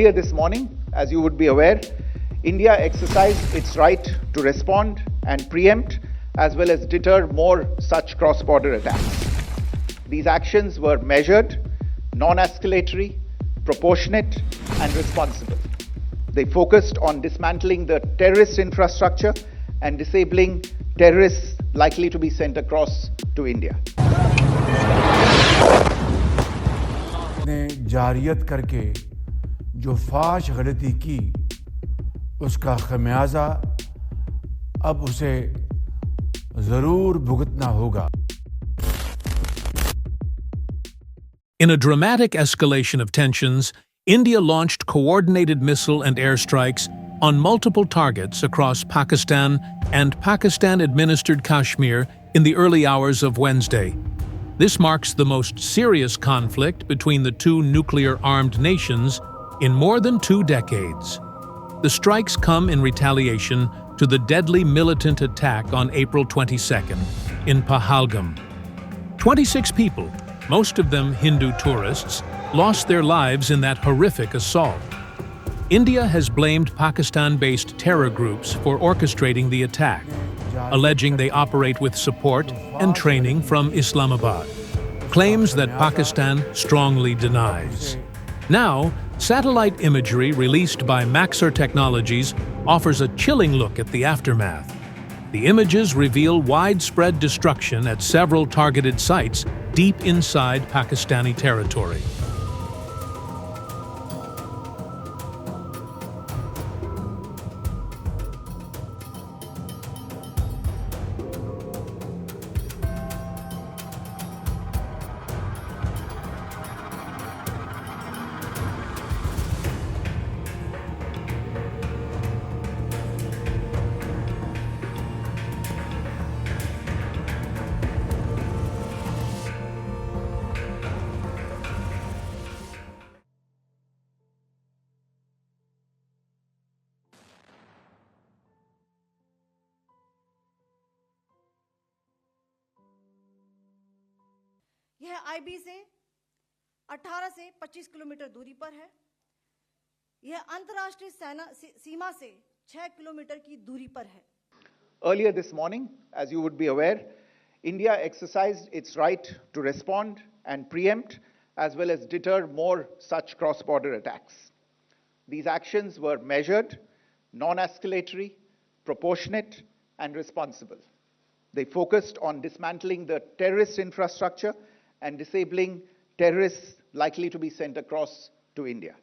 Earlier this morning, as you would be aware, India exercised its right to respond and preempt as well as deter more such cross-border attacks. These actions were measured, non-escalatory, proportionate and responsible. They focused on dismantling the terrorist infrastructure and disabling terrorists likely to be sent across to India. ने जारियत करके जो फाश गलती की उसका खमियाजा अब उसे जरूर भुगतना होगा. In a dramatic escalation of tensions, India launched coordinated missile and airstrikes on multiple targets across Pakistan and Pakistan-administered Kashmir in the early hours of Wednesday. This marks the most serious conflict between the two nuclear-armed nations in more than 2 decades. The strikes come in retaliation to the deadly militant attack on April 22nd in Pahalgam. 26 people, most of them Hindu tourists, lost their lives in that horrific assault. India has blamed Pakistan-based terror groups for orchestrating the attack, alleging they operate with support and training from Islamabad, claims that Pakistan strongly denies. Now, satellite imagery released by Maxar Technologies offers a chilling look at the aftermath. The images reveal widespread destruction at several targeted sites deep inside Pakistani territory. यह IB से 18 से 25 kilometre दूरी पर है. यह अंतर्राष्ट्रीय सीमा से 6 kilometre की दूरी पर है. Earlier this morning, as you would be aware, India exercised its right to respond and preempt as well as deter more such cross-border attacks. These actions were measured, non-escalatory, proportionate and responsible. They focused on dismantling the terrorist infrastructure and disabling terrorists likely to be sent across to India.